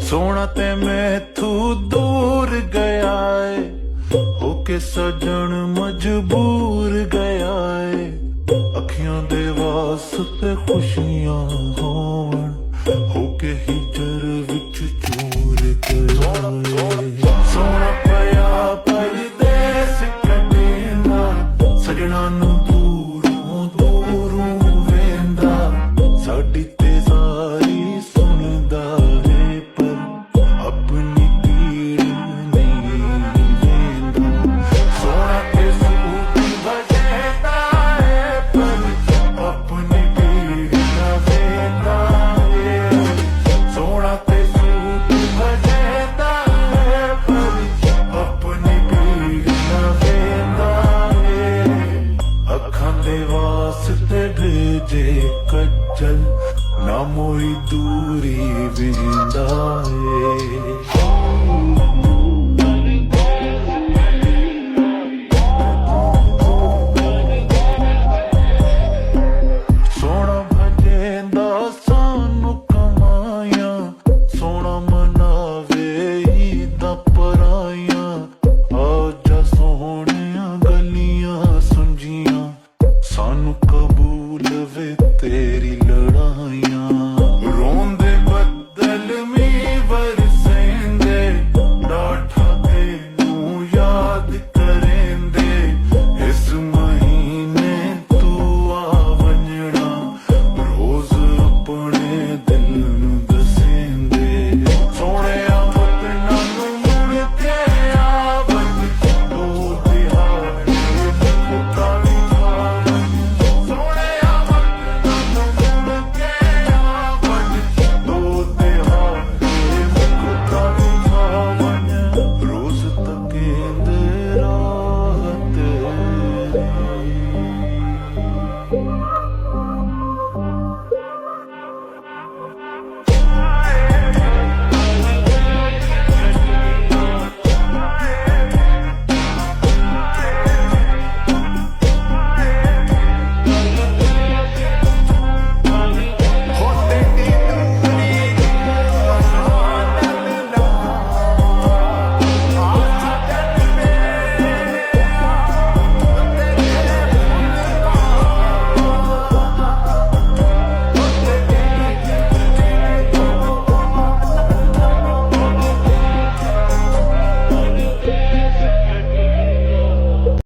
सोना ते मैथू दूर गया है, होके सजन मजबूर गया है। अखियां दे वास्ते खुशियां होवन, होके हिजर विच चूर गया है। सोना पया परदेस कटेंदा, सजना नू दूरों दूरों वेंदा। साडी ते सारी सुनदा है, पर अपनी पीड़ नहीं वेंदा। सोना ते सूट बजेंदा है, पर अपनी पीड़ ना वेंदा है। सोना ते सूट बजेंदा है, पर अपनी पीड़ ना वेंदा है। अखां दे वास्ते भेजे कज्जल, ना मोई दूरी वेंदा है।